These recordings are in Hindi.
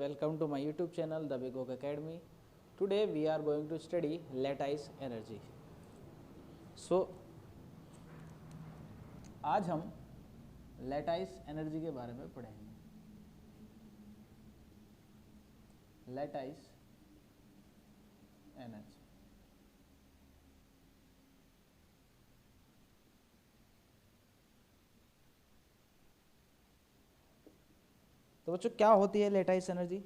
welcome to my YouTube channel The Big Oak Academy. Today we are going to study lattice energy. So आज हम lattice energy के बारे में पढ़ेंगे. Lattice energy. तो बच्चों क्या होती है लेटाइस एनर्जी?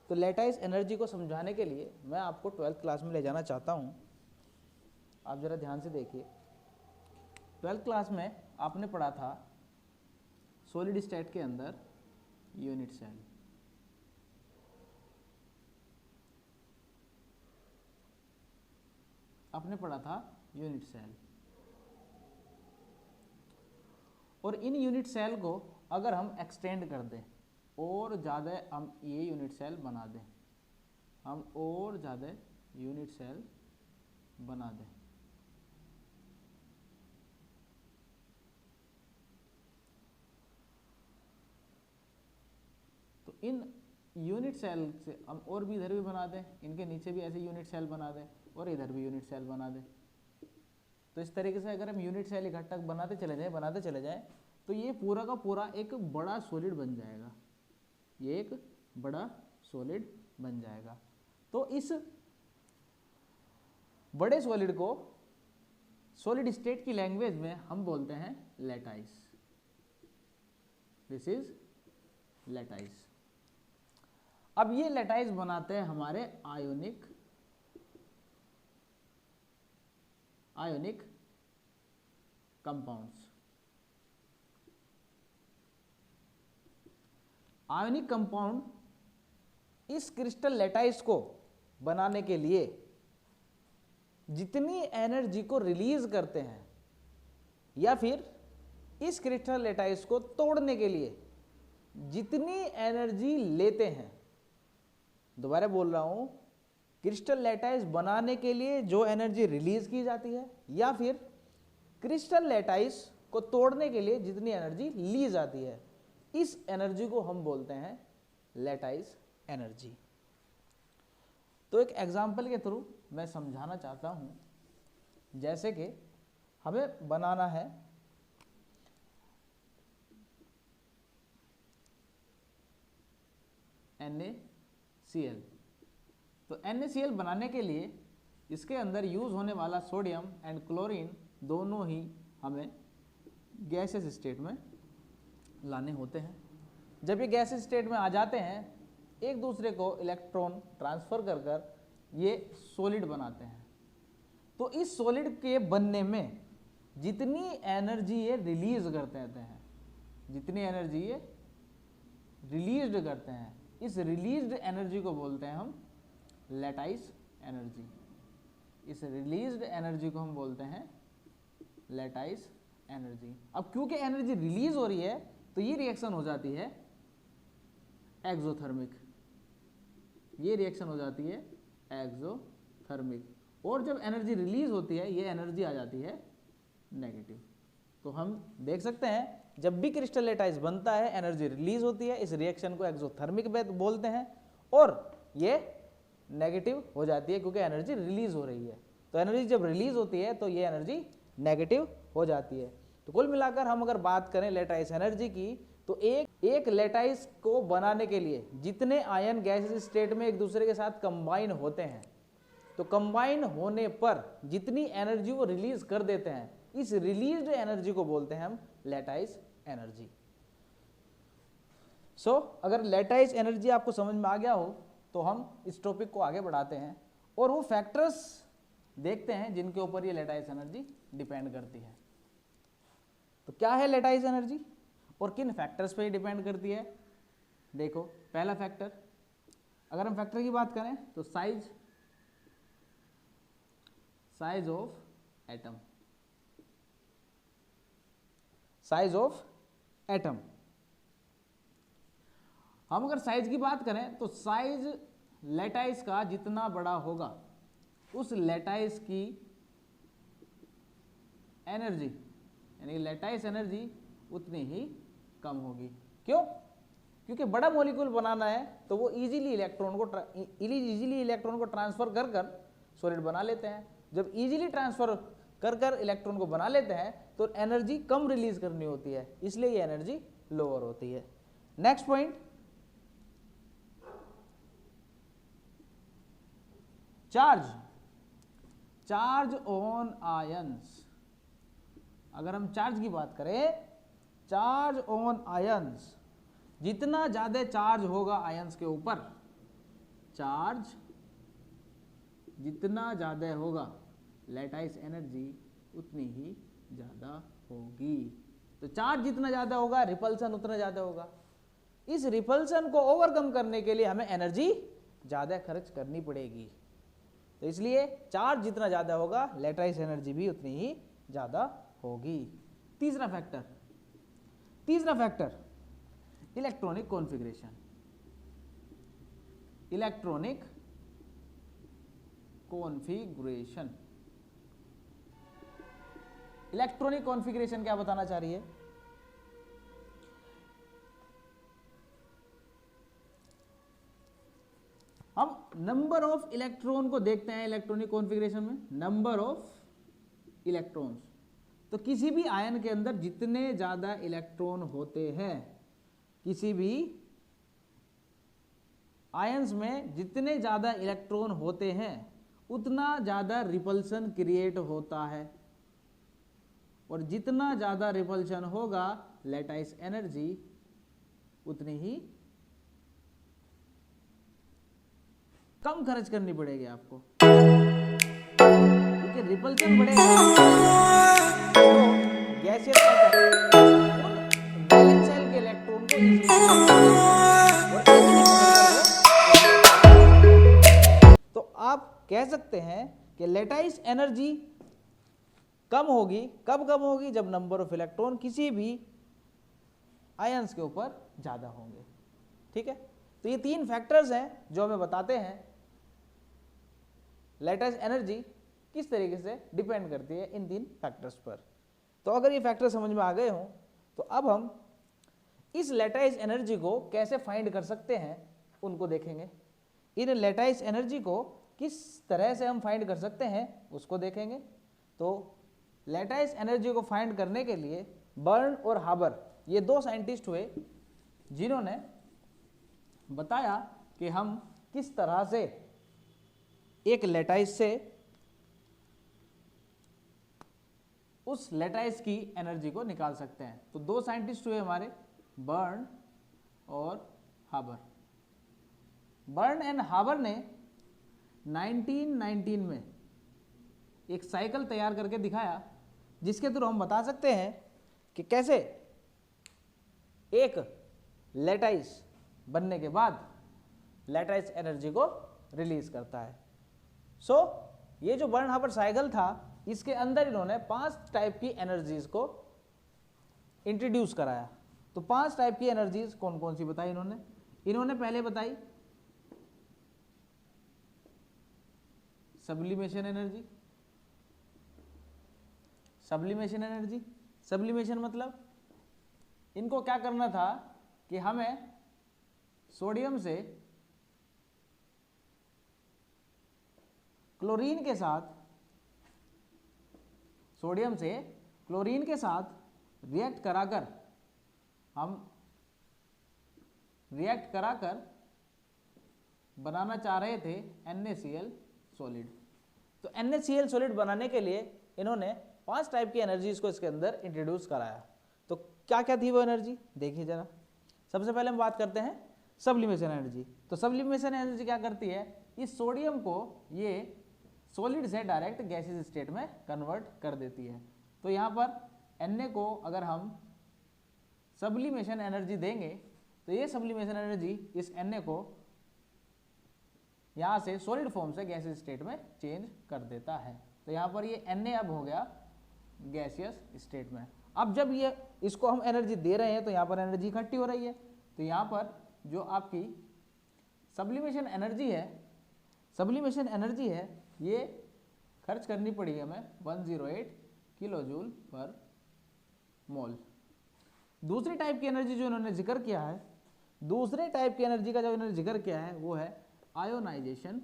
तो लेटाइस एनर्जी को समझाने के लिए मैं आपको 12th क्लास में ले जाना चाहता हूँ. आप ज़रा ध्यान से देखिए. 12th क्लास में आपने पढ़ा था सॉलिड स्टेट के अंदर यूनिट सेल. आपने पढ़ा था यूनिट सेल. और इन यूनिट सेल को अगर हम एक्सटेंड कर दें और ज़्यादा हम ये यूनिट सेल बना दें, हम और ज़्यादा यूनिट सेल बना दें, तो इन यूनिट सेल से हम और भी इधर भी बना दें, इनके नीचे भी ऐसे यूनिट सेल बना दें और इधर भी यूनिट सेल बना दें. तो इस तरीके से अगर हम यूनिट सेल इकट्ठा बनाते चले जाएं तो ये पूरा का पूरा एक बड़ा सॉलिड बन जाएगा. ये एक बड़ा सॉलिड बन जाएगा. तो इस बड़े सॉलिड को सॉलिड स्टेट की लैंग्वेज में हम बोलते हैं लेटाइस. This is lattice. अब ये लेटाइस बनाते हैं हमारे आयोनिक कंपाउंड्स. आयोनिक कंपाउंड इस क्रिस्टल लेटाइस को बनाने के लिए जितनी एनर्जी को रिलीज करते हैं या फिर इस क्रिस्टल लेटाइस को तोड़ने के लिए जितनी एनर्जी लेते हैं, दोबारा बोल रहा हूं, क्रिस्टल लेटाइस बनाने के लिए जो एनर्जी रिलीज की जाती है या फिर क्रिस्टल लेटाइस को तोड़ने के लिए जितनी एनर्जी ली जाती है, इस एनर्जी को हम बोलते हैं लेटाइस एनर्जी. तो एक एग्जांपल के थ्रू मैं समझाना चाहता हूं. जैसे कि हमें बनाना है NaCl. तो NaCl बनाने के लिए इसके अंदर यूज होने वाला सोडियम एंड क्लोरीन दोनों ही हमें गैसेस स्टेट में लाने होते हैं. जब ये गैसेस स्टेट में आ जाते हैं, एक दूसरे को इलेक्ट्रॉन ट्रांसफर कर कर ये सॉलिड बनाते हैं. तो इस सॉलिड के बनने में जितनी एनर्जी ये रिलीज करते हैं, जितनी एनर्जी ये रिलीज्ड करते हैं, इस रिलीज्ड एनर्जी को बोलते हैं हम लेटाइस एनर्जी. इस रिलीज्ड एनर्जी को हम बोलते हैं लेटाइस एनर्जी. अब क्योंकि एनर्जी रिलीज हो रही है तो ये रिएक्शन हो जाती है एक्सोथर्मिक. ये रिएक्शन हो जाती है एक्सोथर्मिक. और जब एनर्जी रिलीज होती है ये एनर्जी आ जाती है नेगेटिव. तो हम देख सकते हैं जब भी क्रिस्टल लेटाइस बनता है एनर्जी रिलीज होती है, इस रिएक्शन को एक्सोथर्मिक बोलते हैं, और ये नेगेटिव हो जाती है क्योंकि एनर्जी रिलीज हो रही है. तो एनर्जी जब रिलीज होती है तो ये एनर्जी नेगेटिव हो जाती है. तो कुल मिलाकर हम अगर बात करें लेटाइस एनर्जी की, तो एक लेटाइस को बनाने के लिए जितने आयन गैसेस स्टेट में एक दूसरे के साथ कंबाइन होते हैं, तो कंबाइन होने पर जितनी एनर्जी वो रिलीज कर देते हैं, इस रिलीज्ड एनर्जी को बोलते हैं हम लेटाइस एनर्जी. सो अगर लेटाइस एनर्जी आपको समझ में आ गया हो तो हम इस टॉपिक को आगे बढ़ाते हैं और वो फैक्टर्स देखते हैं जिनके ऊपर ये लेटाइस एनर्जी डिपेंड करती है. तो क्या है लेटाइस एनर्जी और किन फैक्टर्स पे डिपेंड करती है? देखो, पहला फैक्टर, अगर हम फैक्टर की बात करें तो size of atom. Size of atom. हम अगर साइज की बात करें तो साइज लेटाइस का जितना बड़ा होगा उस लेटाइस की एनर्जी यानी लेटाइस एनर्जी उतनी ही कम होगी. क्यों? क्योंकि बड़ा मॉलिक्यूल बनाना है तो वो इजीली इलेक्ट्रॉन को ट्रांसफर कर कर सॉलिड बना लेते हैं। जब इजीली ट्रांसफर कर कर इलेक्ट्रॉन को बना लेते हैं तो एनर्जी कम रिलीज करनी होती है, इसलिए ये एनर्जी लोअर होती है। Next point, charge on ions. अगर हम चार्ज की बात करें, चार्ज ऑन आयंस, जितना ज्यादा चार्ज होगा आयंस के ऊपर, चार्ज जितना ज्यादा होगा लैटाइस एनर्जी उतनी ही ज्यादा होगी। तो चार्ज जितना ज्यादा होगा रिपल्सन उतना ज्यादा होगा। इस रिपल्सन को ओवरकम करने के लिए हमें एनर्जी ज्यादा खर्च करनी पड़ेगी। तो इसलिए चार्ज जितना ज्यादा होगा लैटाइस एनर्जी भी उतनी ही ज्यादा होगी। तीसरा factor electronic configuration. Electronic configuration क्या बताना चाह रही है? हम नंबर ऑफ इलेक्ट्रॉन को देखते हैं इलेक्ट्रॉनिक कॉन्फ़िगरेशन में, नंबर ऑफ इलेक्ट्रॉन्स। तो किसी भी आयन के अंदर जितने ज्यादा इलेक्ट्रॉन होते हैं, किसी भी आयंस में जितने ज्यादा इलेक्ट्रॉन होते हैं उतना ज्यादा रिपल्सन क्रिएट होता है, और जितना ज्यादा रिपल्सन होगा लैटाइस एनर्जी उतनी ही कम खर्च करनी पड़ेगी आपको, क्योंकि रिपल्सन बढ़ेगा तो गैसियस वैलेंस शेल के इलेक्ट्रॉन को इजीली तो आप कह सकते हैं कि लैटाइस एनर्जी कम होगी। कब कम होगी? जब नंबर ऑफ इलेक्ट्रॉन किसी भी आयंस के ऊपर ज्यादा होंगे। ठीक है, तो ये तीन फैक्टर्स हैं जो हमें बताते हैं लैटाइस एनर्जी किस तरीके से डिपेंड करती है इन तीन फैक्टर्स पर। तो अगर ये फैक्टर समझ में आ गए हों तो अब हम इस लैटाइस एनर्जी को कैसे फाइंड कर सकते हैं उनको देखेंगे। इन लैटाइस एनर्जी को किस तरह से हम फाइंड कर सकते हैं उसको देखेंगे। तो लैटाइस एनर्जी को फाइंड करने के लिए बर्न और हाबर ये दो साइंटिस्ट हुए जिन्होंने बताया कि हम किस तरह से एक लैटाइस से उस लैटाइस की एनर्जी को निकाल सकते हैं। तो दो साइंटिस्ट हुए हमारे, बर्न और हाबर। बर्न एंड हाबर ने 1919 में एक साइकिल तैयार करके दिखाया जिसके थ्रू हम बता सकते हैं कि कैसे एक लैटाइस बनने के बाद लैटाइस एनर्जी को रिलीज करता है। सो ये जो बर्न हाबर साइकिल था इसके अंदर इन्होंने 5 टाइप की एनर्जीज को इंट्रोड्यूस कराया। तो 5 टाइप की एनर्जीज कौन कौन सी बताई इन्होंने पहले बताई सब्लिमेशन एनर्जी। सब्लिमेशन मतलब इनको क्या करना था कि हमें सोडियम से क्लोरीन के साथ रिएक्ट कराकर बनाना चाह रहे थे NaCl सॉलिड। तो NaCl सॉलिड बनाने के लिए इन्होंने 5 टाइप की एनर्जीज को इसके अंदर इंट्रोड्यूस कराया। तो क्या क्या थी वो एनर्जी देखिए जरा। सबसे पहले हम बात करते हैं सब्लिमेशन एनर्जी। तो सब्लिमेशन एनर्जी क्या करती है, इस सोडियम को ये सॉलिड से डायरेक्ट गैसियस स्टेट में कन्वर्ट कर देती है। तो यहाँ पर Na को अगर हम सब्लिमेशन एनर्जी देंगे तो ये सब्लिमेशन एनर्जी इस Na को यहाँ से सॉलिड फॉर्म से गैसियस स्टेट में चेंज कर देता है। तो यहाँ पर ये Na अब हो गया गैसियस स्टेट में। अब जब ये इसको हम एनर्जी दे रहे हैं तो यहाँ पर एनर्जी इकट्ठी हो रही है। तो यहाँ पर जो आपकी सब्लिमेशन एनर्जी है ये खर्च करनी पड़ी हमें 108 किलोजूल पर मोल। दूसरी टाइप की एनर्जी जो इन्होंने जिक्र किया है दूसरे टाइप की एनर्जी का जो इन्होंने जिक्र किया है वो है आयोनाइजेशन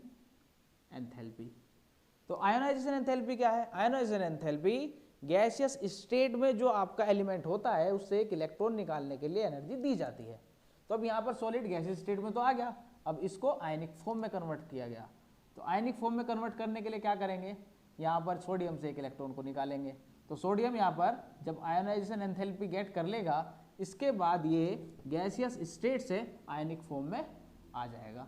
एंथैल्पी। तो आयोनाइजेशन एंथैल्पी क्या है? आयोनाइजेशन एंथैल्पी गैसियस स्टेट में जो आपका एलिमेंट होता है उससे एक इलेक्ट्रॉन निकालने के लिए एनर्जी दी जाती है। तो अब यहाँ पर सॉलिड गैसियस स्टेट में तो आ गया, अब इसको आयनिक फॉर्म में कन्वर्ट किया गया। तो आयनिक फॉर्म में कन्वर्ट करने के लिए क्या करेंगे, यहाँ पर सोडियम से एक इलेक्ट्रॉन को निकालेंगे। तो सोडियम यहाँ पर जब आयोनाइजेशन एंथैल्पी गेट कर लेगा, इसके बाद ये गैसियस स्टेट से आयनिक फॉर्म में आ जाएगा।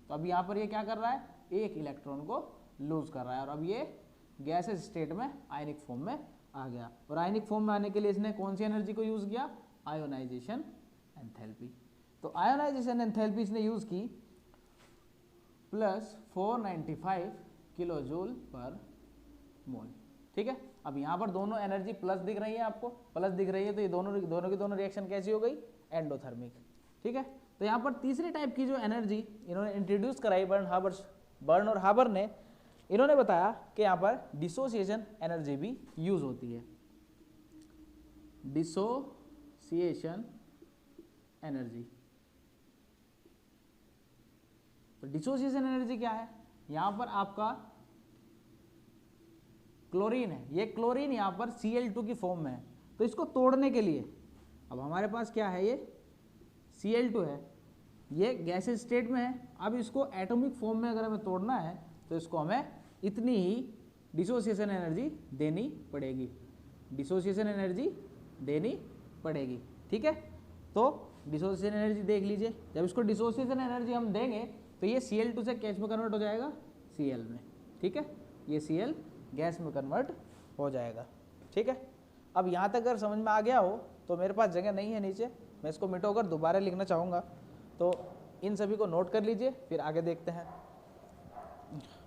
तो अब यहाँ पर ये क्या कर रहा है, एक इलेक्ट्रॉन को लूज कर रहा है और अब ये गैसेस स्टेट में आयनिक फॉर्म में आ गया। और आयनिक फॉर्म में आने के लिए इसने कौन सी एनर्जी को यूज किया? Ionisation enthalpy. तो आयोनाइजेशन एंथैल्पी इसने यूज की प्लस 495 किलो जूल पर मोल। ठीक है, अब यहाँ पर दोनों एनर्जी प्लस दिख रही है, आपको प्लस दिख रही है, तो ये दोनों रिएक्शन कैसी हो गई? एंडोथर्मिक। ठीक है, तो यहाँ पर तीसरे टाइप की जो एनर्जी इन्होंने इंट्रोड्यूस कराई बर्न और हाबर ने, इन्होंने बताया कि यहाँ पर डिसोसिएशन एनर्जी भी यूज होती है। डिसोसिएशन एनर्जी, तो डिसोसिएशन एनर्जी क्या है? यहाँ पर आपका क्लोरीन है, ये क्लोरीन यहाँ पर Cl2 की फॉर्म में है। तो इसको तोड़ने के लिए अब हमारे पास क्या है, ये Cl2 है, ये गैसेस स्टेट में है। अब इसको एटॉमिक फॉर्म में अगर हमें तोड़ना है तो इसको हमें इतनी ही डिसोसिएशन एनर्जी देनी पड़ेगी, डिसोसिएशन एनर्जी देनी पड़ेगी। ठीक है, तो डिसोसिएशन एनर्जी देख लीजिए, जब इसको डिसोसिएशन एनर्जी हम देंगे तो ये Cl2 से कैस में कन्वर्ट हो जाएगा, Cl में। ठीक है, ये Cl गैस में कन्वर्ट हो जाएगा। ठीक है, अब यहाँ तक अगर समझ में आ गया हो तो मेरे पास जगह नहीं है नीचे, मैं इसको मिटाकर दोबारा लिखना चाहूँगा, तो इन सभी को नोट कर लीजिए, फिर आगे देखते हैं।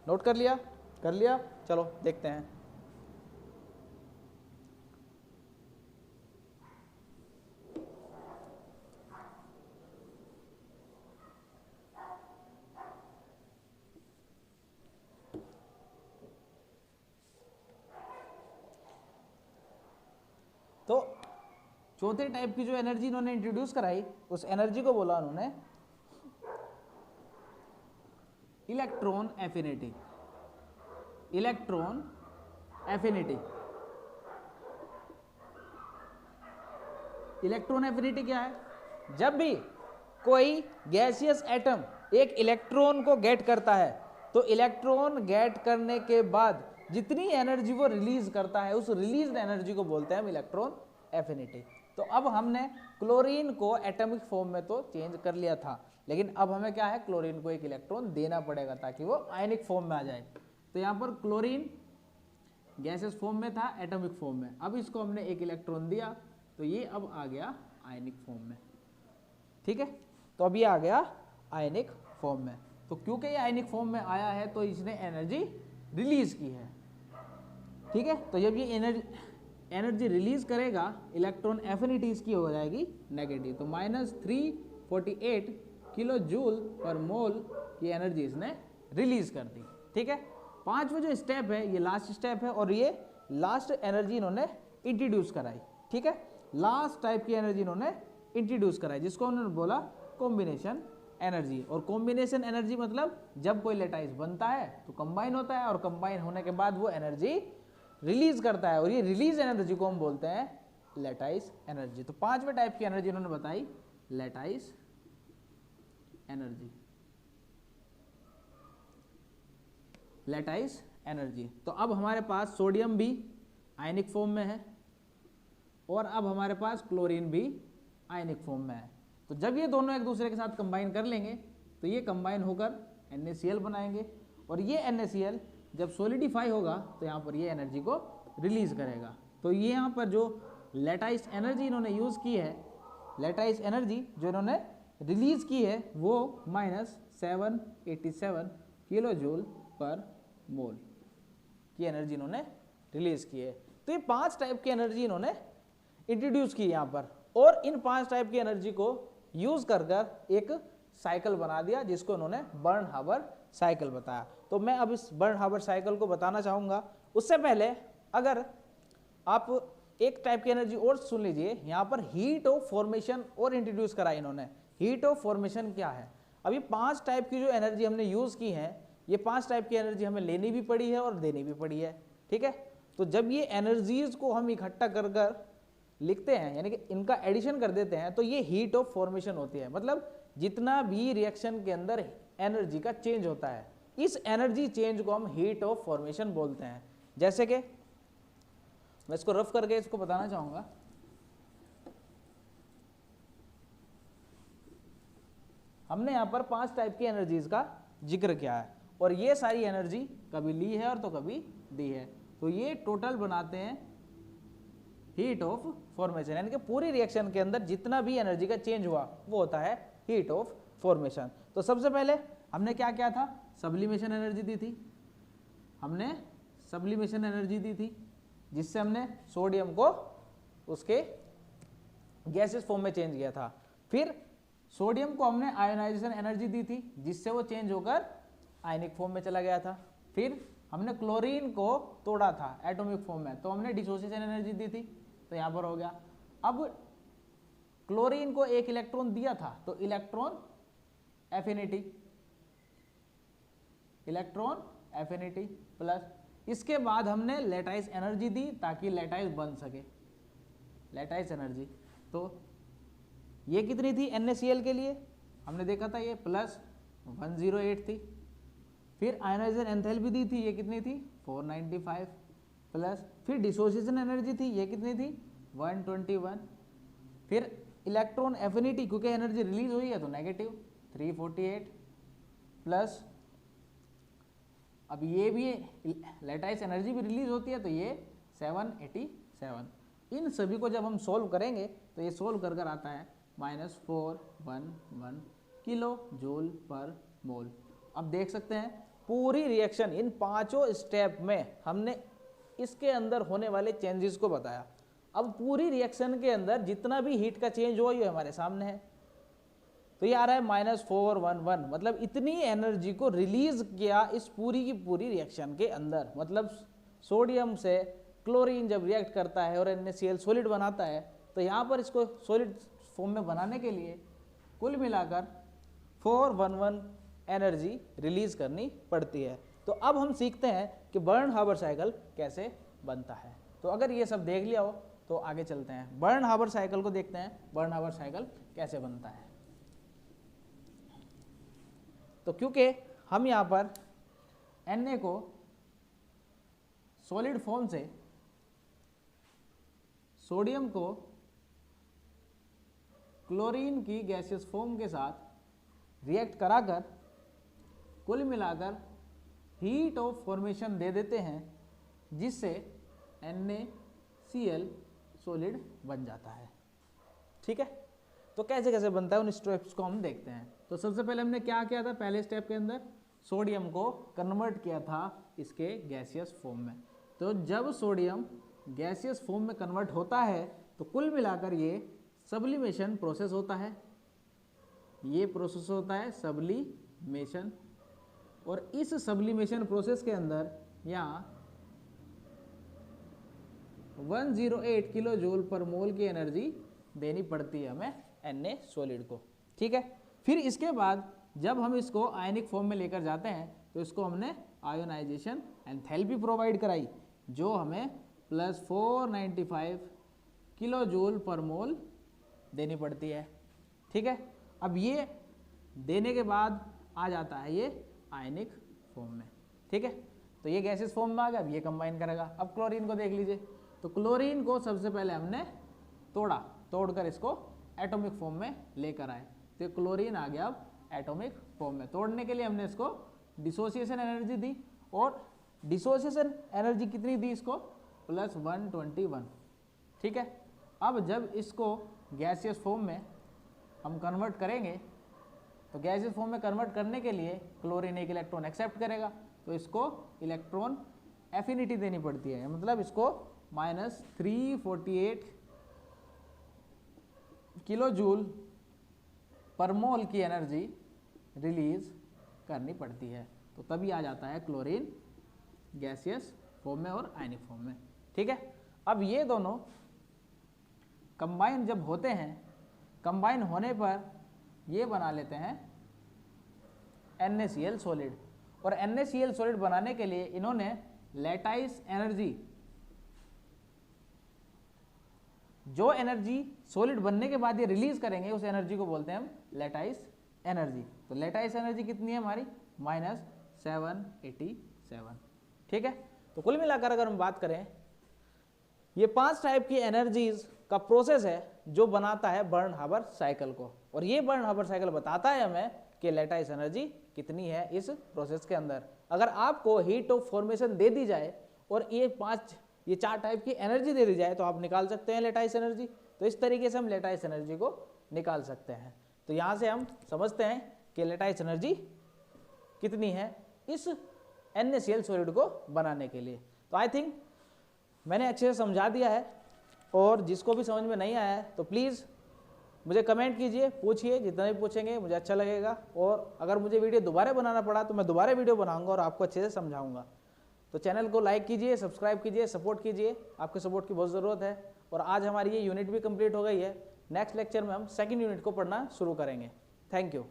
नोट कर लिया? कर लिया, चलो देखते हैं। तो चौथे टाइप की जो एनर्जी इन्होंने इंट्रोड्यूस कराई, उस एनर्जी को बोला उन्होंने electron affinity. Electron affinity, electron affinity क्या है? जब भी कोई गैसियस एटम एक इलेक्ट्रॉन को गेट करता है तो इलेक्ट्रॉन गेट करने के बाद जितनी एनर्जी वो रिलीज करता है, उस रिलीज्ड एनर्जी को बोलते हैं हम इलेक्ट्रॉन एफिनिटी। तो अब हमने क्लोरीन को एटॉमिक फॉर्म में तो चेंज कर लिया था, लेकिन अब हमें क्या है, क्लोरीन को एक इलेक्ट्रॉन देना पड़ेगा ताकि वो आयनिक फॉर्म में आ जाए। तो यहाँ पर क्लोरीन गैसेस फॉर्म में था, एटॉमिक फॉर्म में, अब इसको हमने एक इलेक्ट्रॉन दिया तो ये अब आ गया आयनिक फॉर्म में। ठीक है, तो अब ये आ गया आयनिक फॉर्म में। तो क्योंकि ये आयनिक फॉर्म में आया है तो इसने एनर्जी रिलीज की है। ठीक है, तो जब ये एनर्जी रिलीज करेगा, इलेक्ट्रॉन एफिनिटी इसकी हो जाएगी नेगेटिव, तो -348 किलो जूल पर मोल की एनर्जी इसने रिलीज कर दी। ठीक है, पांचवा जो स्टेप है ये लास्ट स्टेप है और ये लास्ट एनर्जी इन्होंने इंट्रोड्यूस कराई। ठीक है, लास्ट टाइप की एनर्जी इन्होंने इंट्रोड्यूस कराई जिसको उन्होंने बोला कॉम्बिनेशन एनर्जी। और कॉम्बिनेशन एनर्जी मतलब जब कोई लेटाइस बनता है तो कंबाइन होता है और कंबाइन होने के बाद वो एनर्जी रिलीज करता है और ये रिलीज एनर्जी को हम बोलते हैं लेटाइस एनर्जी। तो पांचवें टाइप की एनर्जी इन्होंने बताई लेटाइस एनर्जी। लेटाइस एनर्जी, तो अब हमारे पास सोडियम भी आयनिक फॉर्म में है और अब हमारे पास क्लोरीन भी आयनिक फॉर्म में है। तो जब ये दोनों एक दूसरे के साथ कंबाइन कर लेंगे तो ये कंबाइन होकर NaCl बनाएंगे और ये NaCl जब सॉलिडिफाई होगा तो यहाँ पर ये एनर्जी को रिलीज करेगा। तो ये यहाँ पर जो लेटाइस एनर्जी इन्होंने यूज़ की है, लेटाइस एनर्जी जो इन्होंने रिलीज की है वो -787 किलो जूल पर मोल की एनर्जी इन्होंने रिलीज की है। तो ये 5 टाइप की एनर्जी इन्होंने इंट्रोड्यूस की यहाँ पर और इन 5 टाइप की एनर्जी को यूज कर एक साइकिल बना दिया जिसको उन्होंने बर्न हाबर साइकिल बताया। तो मैं अब इस बर्न हाबर साइकिल को बताना चाहूँगा। उससे पहले अगर आप एक टाइप की एनर्जी और सुन लीजिए, यहाँ पर हीट ऑफ फॉर्मेशन और इंट्रोड्यूस करा इन्होंने। हीट ऑफ फॉर्मेशन क्या है। अभी 5 टाइप की जो एनर्जी हमने यूज की है, ये 5 टाइप की एनर्जी हमें लेनी भी पड़ी है और देनी भी पड़ी है, ठीक है। तो जब ये एनर्जीज को हम इकट्ठा कर कर लिखते हैं, यानी कि इनका एडिशन कर देते हैं, तो ये हीट ऑफ फॉर्मेशन होती है। मतलब जितना भी रिएक्शन के अंदर एनर्जी का चेंज होता है, इस एनर्जी चेंज को हम हीट ऑफ फॉर्मेशन बोलते हैं। जैसे कि मैं इसको रफ करके इसको बताना चाहूंगा। हमने यहां पर 5 टाइप की एनर्जीज का जिक्र किया है और ये सारी एनर्जी कभी ली है और तो कभी दी है, तो ये टोटल बनाते हैं हीट ऑफ फॉर्मेशन। यानी कि पूरी रिएक्शन के अंदर जितना भी एनर्जी का चेंज हुआ वो होता है हीट ऑफ फॉर्मेशन। तो सबसे पहले हमने क्या किया था, सब्लिमेशन एनर्जी दी थी, हमने सब्लिमेशन एनर्जी दी थी जिससे हमने सोडियम को उसके गैसेस फॉर्म में चेंज किया था। फिर सोडियम को हमने आयोनाइजेशन एनर्जी दी थी जिससे वो चेंज होकर आयनिक फॉर्म में चला गया था। फिर हमने क्लोरीन को तोड़ा था एटॉमिक फॉर्म में, तो हमने डिसोसिएशन एनर्जी दी थी, तो यहां पर हो गया। अब क्लोरीन को एक इलेक्ट्रॉन दिया था, तो इलेक्ट्रॉन एफिनिटी प्लस, इसके बाद हमने लेटाइस एनर्जी दी ताकि लेटाइस बन सके, लेटाइस एनर्जी। तो ये कितनी थी NaCl के लिए, हमने देखा था ये प्लस 108 थी। फिर आयोनाइजेशन एंथैल्पी दी थी, ये कितनी थी 495 प्लस, फिर डिसोसिएशन एनर्जी थी, ये कितनी थी 121। फिर इलेक्ट्रॉन एफिनिटी, क्योंकि एनर्जी रिलीज हुई है तो नेगेटिव 348 प्लस, अब ये भी लेटाइस एनर्जी भी रिलीज होती है तो ये 787। इन सभी को जब हम सोल्व करेंगे तो ये सोल्व कर कर आता है -411 किलो जूल पर मोल। अब देख सकते हैं पूरी रिएक्शन इन 5 स्टेप में हमने इसके अंदर होने वाले चेंजेस को बताया। अब पूरी रिएक्शन के अंदर जितना भी हीट का चेंज हुआ ये हमारे सामने है, तो ये आ रहा है -411, मतलब इतनी एनर्जी को रिलीज किया इस पूरी की पूरी रिएक्शन के अंदर। मतलब सोडियम से क्लोरीन जब रिएक्ट करता है और NaCl सॉलिड बनाता है, तो यहाँ पर इसको सॉलिड फॉर्म में बनाने के लिए कुल मिलाकर 411 एनर्जी रिलीज करनी पड़ती है। तो अब हम सीखते हैं कि बर्न हाबर साइकिल कैसे बनता है। तो अगर ये सब देख लिया हो तो आगे चलते हैं, बर्न हाबर साइकिल को देखते हैं, बर्न हाबर साइकिल कैसे बनता है। तो क्योंकि हम यहाँ पर Na को सॉलिड फॉर्म से सोडियम को क्लोरीन की गैसियस फॉर्म के साथ रिएक्ट कराकर कुल मिलाकर हीट ऑफ फॉर्मेशन दे देते हैं, जिससे NaCl सॉलिड बन जाता है। ठीक है, तो कैसे कैसे बनता है उन स्टेप्स को हम देखते हैं। तो सबसे पहले हमने क्या किया था, पहले स्टेप के अंदर सोडियम को कन्वर्ट किया था इसके गैसियस फॉर्म में। तो जब सोडियम गैसियस फॉर्म में कन्वर्ट होता है तो कुल मिलाकर ये सब्लिमेशन प्रोसेस होता है, ये प्रोसेस होता है सब्लिमेशन। और इस सब्लिमेशन प्रोसेस के अंदर यहाँ 108 किलो जूल पर मोल की एनर्जी देनी पड़ती है हमें Na सॉलिड को। ठीक है, फिर इसके बाद जब हम इसको आयनिक फॉर्म में लेकर जाते हैं तो इसको हमने आयोनाइजेशन एंथैल्पी प्रोवाइड कराई, जो हमें +495 किलो जूल पर मोल देनी पड़ती है। ठीक है, अब ये देने के बाद आ जाता है ये आयनिक फॉर्म में। ठीक है, तो ये गैसेस फॉर्म में आ गया, अब ये कंबाइन करेगा। अब क्लोरीन को देख लीजिए, तो क्लोरीन को सबसे पहले हमने तोड़कर इसको एटॉमिक फॉर्म में लेकर आए, तो क्लोरीन आ गया अब एटॉमिक फॉर्म में। तोड़ने के लिए हमने इसको डिसोसिएशन एनर्जी दी, और डिसोसिएशन एनर्जी कितनी दी इसको, +121। ठीक है, अब जब इसको गैसियस फॉर्म में हम कन्वर्ट करेंगे, तो गैसियस फॉर्म में कन्वर्ट करने के लिए क्लोरीन एक इलेक्ट्रॉन एक्सेप्ट करेगा, तो इसको इलेक्ट्रॉन एफिनिटी देनी पड़ती है, मतलब इसको -348 किलो जूल पर मोल की एनर्जी रिलीज करनी पड़ती है, तो तभी आ जाता है क्लोरीन गैसियस फॉर्म में और आयनिक फॉर्म में। ठीक है, अब ये दोनों कंबाइन जब होते हैं, कंबाइन होने पर ये बना लेते हैं NaCl सॉलिड। और NaCl सॉलिड बनाने के लिए इन्होंने लैटाइस एनर्जी, जो एनर्जी सॉलिड बनने के बाद ये रिलीज करेंगे उस एनर्जी को बोलते हैं हम लैटाइस एनर्जी। तो लैटाइस एनर्जी कितनी है हमारी -787। ठीक है, तो कुल मिलाकर अगर हम बात करें, ये 5 टाइप की एनर्जीज का प्रोसेस है जो बनाता है बर्न हाबर साइकिल को। और ये बर्न हाबर साइकिल बताता है हमें कि लैटाइस एनर्जी कितनी है इस प्रोसेस के अंदर। अगर आपको हीट ऑफ फॉर्मेशन दे दी जाए और ये 4 टाइप की एनर्जी दे दी जाए तो आप निकाल सकते हैं लैटाइस एनर्जी। तो इस तरीके से हम लैटाइस एनर्जी को निकाल सकते हैं। तो यहाँ से हम समझते हैं कि लैटाइस एनर्जी कितनी है इस NaCl सॉलिड को बनाने के लिए। तो आई थिंक मैंने अच्छे से समझा दिया है, और जिसको भी समझ में नहीं आया है तो प्लीज़ मुझे कमेंट कीजिए, पूछिए, जितना भी पूछेंगे मुझे अच्छा लगेगा। और अगर मुझे वीडियो दोबारा बनाना पड़ा तो मैं दोबारा वीडियो बनाऊंगा और आपको अच्छे से समझाऊंगा। तो चैनल को लाइक कीजिए, सब्सक्राइब कीजिए, सपोर्ट कीजिए, आपके सपोर्ट की बहुत ज़रूरत है। और आज हमारी ये यूनिट भी कंप्लीट हो गई है। नेक्स्ट लेक्चर में हम सेकंड यूनिट को पढ़ना शुरू करेंगे। Thank you.